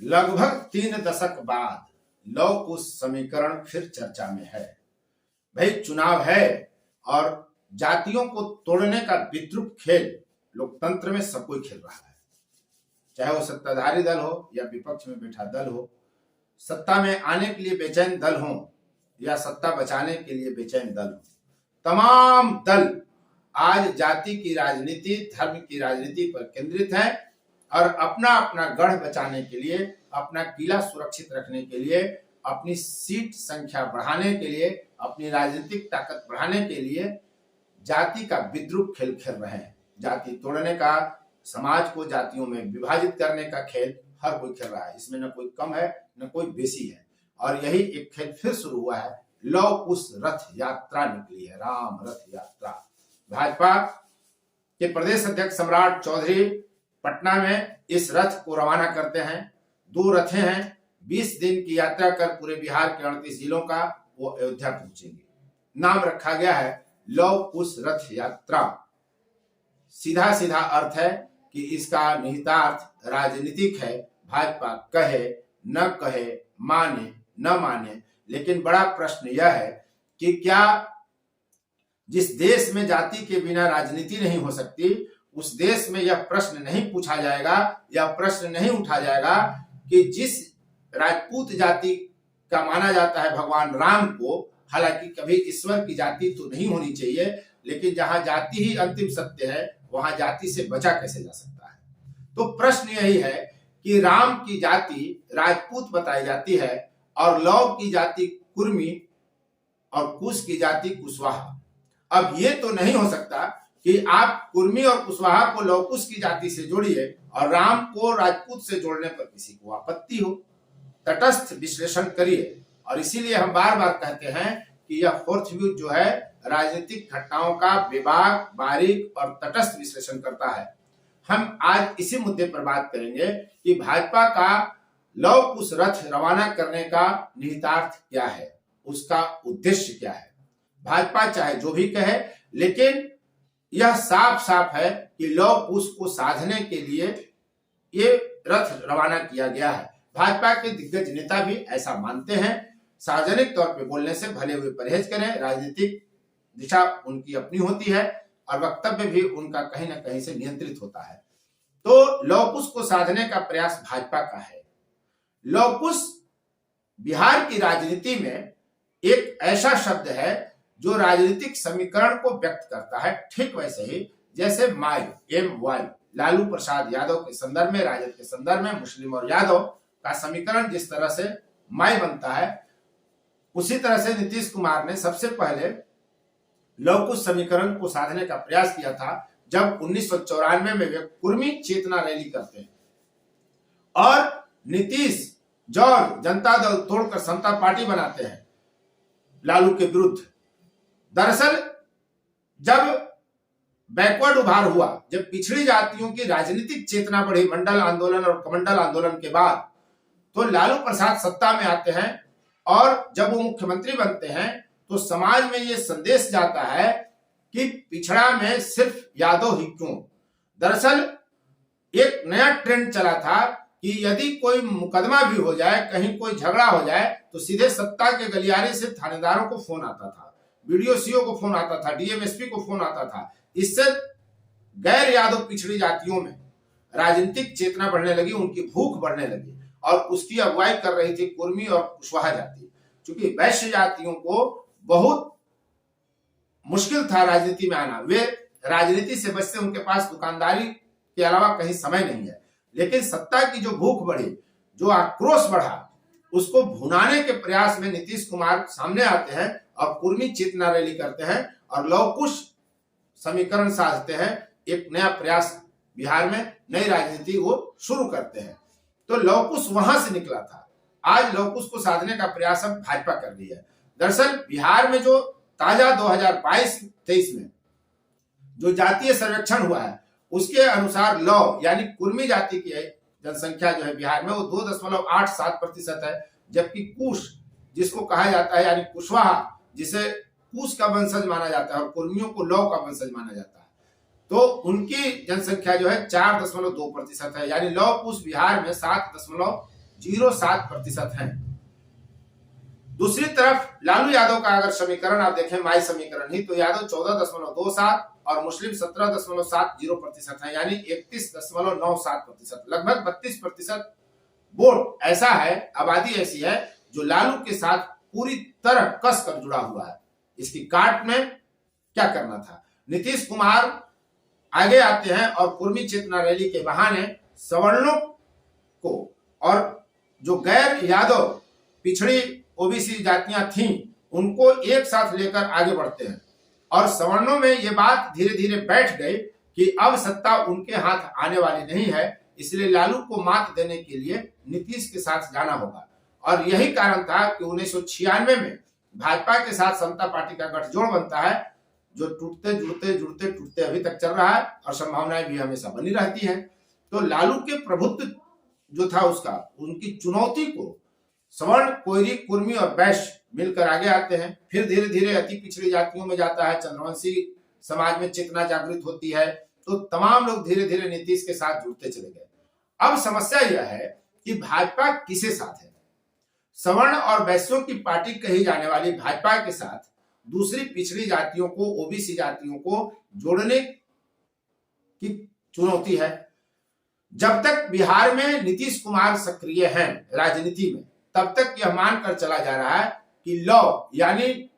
लगभग 3 दशक बाद लव कुश समीकरण फिर चर्चा में है। भाई चुनाव है और जातियों को तोड़ने का विद्रूप खेल लोकतंत्र में सब कोई खेल रहा है, चाहे वो सत्ताधारी दल हो या विपक्ष में बैठा दल हो, सत्ता में आने के लिए बेचैन दल हो या सत्ता बचाने के लिए बेचैन दल हो। तमाम दल आज जाति की राजनीति, धर्म की राजनीति पर केंद्रित है और अपना अपना गढ़ बचाने के लिए, अपना किला सुरक्षित रखने के लिए, अपनी सीट संख्या बढ़ाने के लिए, अपनी राजनीतिक ताकत बढ़ाने के लिए जाति का विद्रूप खेल खेल रहे हैं। जाति तोड़ने का, समाज को जातियों में विभाजित करने का खेल हर कोई खेल रहा है। इसमें न कोई कम है न कोई बेसी है। और यही एक खेल फिर शुरू हुआ है। लव कुश रथ यात्रा निकली है, राम रथ यात्रा। भाजपा के प्रदेश अध्यक्ष सम्राट चौधरी पटना में इस रथ को रवाना करते हैं। 2 रथें हैं, 20 दिन की यात्रा कर पूरे बिहार के 38 जिलों का वो अयोध्या पहुंचेंगे। नाम रखा गया है लव कुश रथ यात्रा। सीधा सीधा अर्थ है कि इसका निहितार्थ राजनीतिक है। भाजपा कहे न कहे, माने न माने, लेकिन बड़ा प्रश्न यह है कि क्या जिस देश में जाति के बिना राजनीति नहीं हो सकती, उस देश में यह प्रश्न नहीं पूछा जाएगा या प्रश्न नहीं उठा जाएगा कि जिस राजपूत जाति का माना जाता है भगवान राम को, हालांकि कभी ईश्वर की जाति तो नहीं होनी चाहिए, लेकिन जहां जाति ही अंतिम सत्य है वहां जाति से बचा कैसे जा सकता है। तो प्रश्न यही है कि राम की जाति राजपूत बताई जाती है और लव की जाति कुर्मी और कुश की जाति कुशवाहा। अब ये तो नहीं हो सकता कि आप कुर्मी और कुशवाहा को लव कुश की जाति से जोड़िए और राम को राजपूत से जोड़ने पर किसी को आपत्ति हो। तटस्थ विश्लेषण करिए। और इसीलिए हम बार बार कहते हैं कि यह फोर्थ व्यू जो है राजनीतिक घटनाओं का विभाग, बारीक और तटस्थ विश्लेषण करता है। हम आज इसी मुद्दे पर बात करेंगे कि भाजपा का लव कुश रथ रवाना करने का निहितार्थ क्या है, उसका उद्देश्य क्या है। भाजपा चाहे जो भी कहे, लेकिन यह साफ साफ है कि लव कुश को साधने के लिए ये रथ रवाना किया गया है। भाजपा के दिग्गज नेता भी ऐसा मानते हैं। सार्वजनिक तौर पे बोलने से भले हुए परहेज करें। राजनीतिक दिशा उनकी अपनी होती है और वक्तव्य भी उनका कहीं ना कहीं से नियंत्रित होता है। तो लव कुश को साधने का प्रयास भाजपा का है। लव कुश बिहार की राजनीति में एक ऐसा शब्द है जो राजनीतिक समीकरण को व्यक्त करता है। ठीक वैसे ही जैसे माई, MY, लालू प्रसाद यादव के संदर्भ में, राजद के संदर्भ में मुस्लिम और यादव का समीकरण जिस तरह से माई बनता है, उसी तरह से नीतीश कुमार ने सबसे पहले लव कुश समीकरण को साधने का प्रयास किया था जब 1994 में वे कुर्मी चेतना रैली करते हैं और नीतीश जौर जनता दल तोड़कर समता पार्टी बनाते हैं लालू के विरुद्ध। दरअसल जब बैकवर्ड उभार हुआ, जब पिछड़ी जातियों की राजनीतिक चेतना बढ़ी मंडल आंदोलन और कमंडल आंदोलन के बाद, तो लालू प्रसाद सत्ता में आते हैं और जब वो मुख्यमंत्री बनते हैं तो समाज में ये संदेश जाता है कि पिछड़ा में सिर्फ यादव ही क्यों। दरअसल एक नया ट्रेंड चला था कि यदि कोई मुकदमा भी हो जाए, कहीं कोई झगड़ा हो जाए, तो सीधे सत्ता के गलियारे से थानेदारों को फोन आता था, BDO-CO को फोन आता था, DM-SP को फोन आता था। इससे गैर यादव पिछड़ी जातियों में राजनीतिक चेतना बढ़ने लगी, उनकी भूख बढ़ने लगी और उसकी अगुवाई कर रही थी कुर्मी और कुशवाहा जाति। क्योंकि वैश्य जातियों को बहुत मुश्किल था राजनीति में आना, वे राजनीति से बचते, उनके पास दुकानदारी के अलावा कहीं समय नहीं है। लेकिन सत्ता की जो भूख बढ़ी, जो आक्रोश बढ़ा, उसको भुनाने के प्रयास में नीतीश कुमार सामने आते हैं और कुर्मी चेतना रैली करते हैं और लव कुश समीकरण साधते हैं। एक नया प्रयास बिहार में, नई राजनीति वो शुरू करते हैं। तो लव कुश वहां से निकला था। आज लव कुश को साधने का प्रयास अब भाजपा कर रही है। दरअसल बिहार में जो ताजा 2022-23 में जो जातीय सर्वेक्षण हुआ है, उसके अनुसार लव यानी कुर्मी जाति की जनसंख्या जो है बिहार में वो 2.87% है, जबकि कुश जिसको कहा जाता है यानी कुशवाहा, जिसे कुश का वंशज माना जाता है और कुर्मियों को लव का वंशज माना जाता है, तो उनकी जनसंख्या जो है 4.2% है। यानी लव कुश बिहार में 0.07% हैं। दूसरी तरफ लालू यादव का अगर समीकरण आप देखें, माई समीकरण ही, तो यादव 14.27 और मुस्लिम 17.70% है, यानी 31.97%, लगभग 32% वोट ऐसा है, आबादी ऐसी है जो लालू के साथ पूरी तरह कस कर जुड़ा हुआ है। इसकी काट में क्या करना था? नीतीश कुमार आगे आते हैं और कुर्मी चेतना रैली के बहाने सवर्णों को और जो गैर यादव पिछड़ी ओबीसी जातियां थीं उनको एक साथ लेकर आगे बढ़ते हैं, और सवर्णों में ये बात धीरे धीरे बैठ गई कि अब सत्ता उनके हाथ आने वाली नहीं है, इसलिए लालू को मात देने के लिए नीतीश के साथ जाना होगा। और यही कारण था कि 1996 में भाजपा के साथ समता पार्टी का गठजोड़ बनता है, जो टूटते जुड़ते अभी तक चल रहा है और संभावनाएं भी हमेशा बनी रहती हैं। तो लालू के प्रभुत्व जो था उसका, उनकी चुनौती को सवर्ण, कोयरी, कुर्मी और वैश्य मिलकर आगे आते हैं। फिर धीरे धीरे अति पिछड़ी जातियों में जाता है, चंद्रवंशी समाज में चेतना जागृत होती है, तो तमाम लोग धीरे धीरे नीतीश के साथ जुड़ते चले गए। अब समस्या यह है कि भाजपा किसे साथ है? सवर्ण और वैश्यों की पार्टी कही जाने वाली भाजपा के साथ दूसरी पिछड़ी जातियों को, ओबीसी जातियों को जोड़ने की चुनौती है। जब तक बिहार में नीतीश कुमार सक्रिय हैं राजनीति में, तब तक यह मानकर चला जा रहा है कि लौ, यानी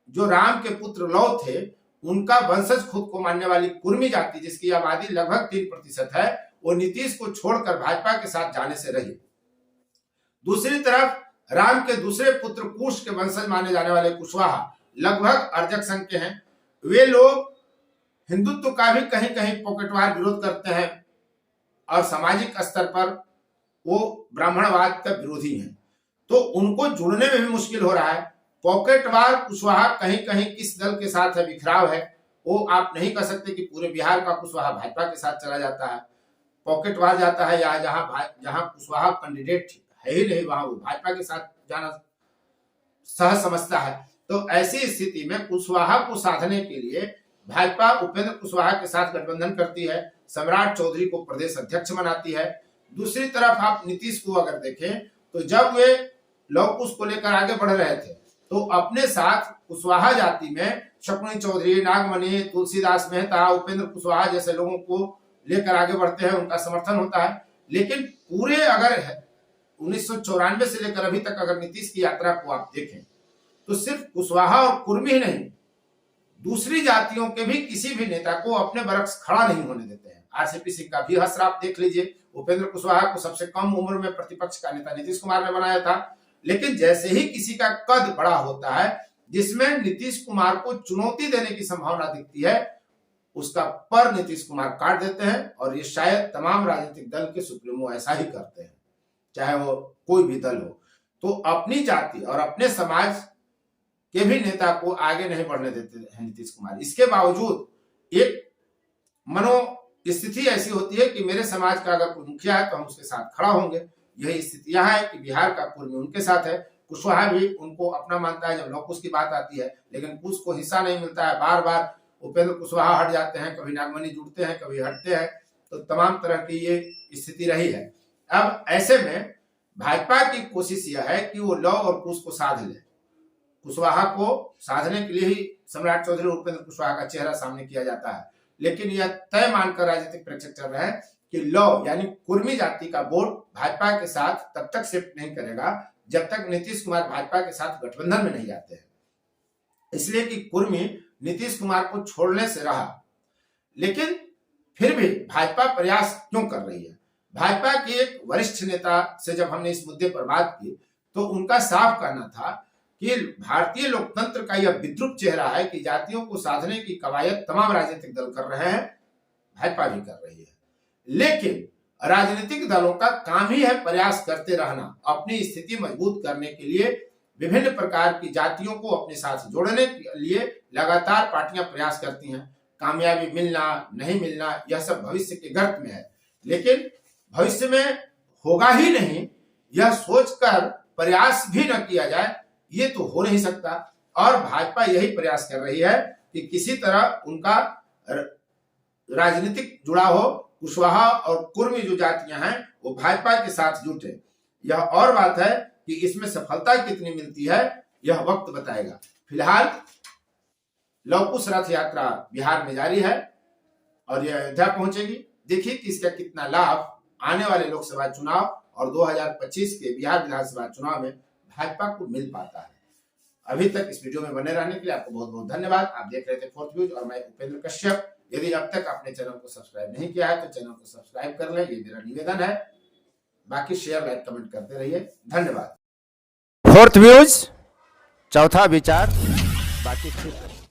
जो राम के पुत्र लौ थे, उनका वंशज खुद को मानने वाली कुर्मी जाति, जिसकी आबादी लगभग 3% है, वो नीतीश को छोड़कर भाजपा के साथ जाने से रही। दूसरी तरफ राम के दूसरे पुत्र कुश के वंशज माने जाने वाले कुशवाहा लगभग अर्जक संघ के हैं। वे लोग हिंदुत्व का भी कहीं कहीं पॉकेटवार विरोध करते हैं और सामाजिक स्तर पर वो ब्राह्मणवाद का विरोधी हैं, तो उनको जुड़ने में भी मुश्किल हो रहा है। पॉकेटवार कुशवाहा कहीं कहीं किस दल के साथ है, बिखराव है, वो आप नहीं कह सकते कि पूरे बिहार का कुशवाहा भाजपा के साथ चला जाता है। पॉकेटवार जाता है या जहां कुशवाहा कैंडिडेट है ही नहीं, वहां वो भाजपा के साथ जाना सहज समझता है। तो ऐसी स्थिति में कुशवाहा को साधने के लिए भाजपा उपेंद्र कुशवाहा के साथ गठबंधन करती है, सम्राट चौधरी को प्रदेश अध्यक्ष बनाती है। दूसरी तरफ आप नीतीश को अगर देखें तो जब वे लव कुश को लेकर आगे बढ़ रहे थे तो अपने साथ कुशवाहा जाति में शकुनी चौधरी, नागमणि, तुलसीदास मेहता, उपेंद्र कुशवाहा जैसे लोगों को लेकर आगे बढ़ते हैं, उनका समर्थन होता है। लेकिन पूरे अगर 1994 से लेकर अभी तक अगर नीतीश की यात्रा को आप देखें तो सिर्फ कुशवाहा और कुर्मी ही नहीं, दूसरी जातियों के भी किसी भी नेता को अपने बरक्स खड़ा नहीं होने देते हैं। आरसीपी सिंह का भी हसरा आप देख लीजिए, उपेंद्र कुशवाहा को सबसे कम उम्र में प्रतिपक्ष का नेता नीतीश कुमार ने बनाया था, लेकिन जैसे ही किसी का कद बड़ा होता है जिसमें नीतीश कुमार को चुनौती देने की संभावना दिखती है, उसका पर नीतीश कुमार काट देते हैं। और ये शायद तमाम राजनीतिक दल के सुप्रीमो ऐसा ही करते हैं, चाहे वो कोई भी दल हो। तो अपनी जाति और अपने समाज के भी नेता को आगे नहीं बढ़ने देते हैं नीतीश कुमार। इसके बावजूद एक मनोस्थिति ऐसी होती है कि मेरे समाज का अगर कोई मुखिया है तो हम उसके साथ खड़ा होंगे। यही स्थिति यहाँ है कि बिहार का कुर्मी उनके साथ है, कुशवाहा भी उनको अपना मानता है जब लौकुश की बात आती है, लेकिन कुश को हिस्सा नहीं मिलता है। बार बार उपेंद्र कुशवाहा हट जाते हैं, कभी नागमणि जुड़ते हैं, कभी हटते हैं, तो तमाम तरह की ये स्थिति रही है। अब ऐसे में भाजपा की कोशिश यह है कि वो लौ और कुश को साध ले। कुशवाहा को साधने के लिए ही सम्राट चौधरी और उपेंद्र कुशवाहा का चेहरा सामने किया जाता है, लेकिन यह तय मानकर राजनीतिक प्रेक्षक चल रहे हैं कि लौ यानी कुर्मी जाति का वोट भाजपा के साथ तब तक शिफ्ट नहीं करेगा जब तक नीतीश कुमार भाजपा के साथ गठबंधन में नहीं जाते हैं। इसलिए कि कुर्मी नीतीश कुमार को छोड़ने से रहा, लेकिन फिर भी भाजपा प्रयास क्यों कर रही है? भाजपा के एक वरिष्ठ नेता से जब हमने इस मुद्दे पर बात की तो उनका साफ कहना था कि भारतीय लोकतंत्र का यह विद्रूप चेहरा है कि जातियों को साधने की कवायद तमाम राजनीतिक दल कर रहे हैं, भाजपा भी कर रही है, लेकिन राजनीतिक दलों का काम ही है प्रयास करते रहना, अपनी स्थिति मजबूत करने के लिए विभिन्न प्रकार की जातियों को अपने साथ जोड़ने के लिए लगातार पार्टियां प्रयास करती हैं। कामयाबी मिलना नहीं मिलना यह सब भविष्य के गर्त में है, लेकिन भविष्य में होगा ही नहीं यह सोचकर प्रयास भी न किया जाए ये तो हो नहीं सकता। और भाजपा यही प्रयास कर रही है कि किसी तरह उनका राजनीतिक जुड़ाव हो, कुशवाहा और कुर्मी जो जातियां हैं वो भाजपा के साथ जुटे। यह और बात है कि इसमें सफलता कितनी मिलती है यह वक्त बताएगा। फिलहाल लव कुश रथ यात्रा बिहार में जारी है और यह अयोध्या पहुंचेगी। देखिए कि इसका कितना लाभ आने वाले लोकसभा चुनाव और 2025 के बिहार विधानसभा चुनाव में भाजपा को मिल पाता है। अभी तक इस वीडियो में बने रहने के लिए आपको बहुत बहुत धन्यवाद। आप देख रहे थे फोर्थ व्यूज और मैं उपेंद्र कश्यप। यदि अब तक आपने चैनल को सब्सक्राइब नहीं किया है तो चैनल को सब्सक्राइब कर लें, ये मेरा निवेदन है। बाकी शेयर लाइक कमेंट करते रहिए। धन्यवाद। फोर्थ व्यूज, चौथा विचार, बाकी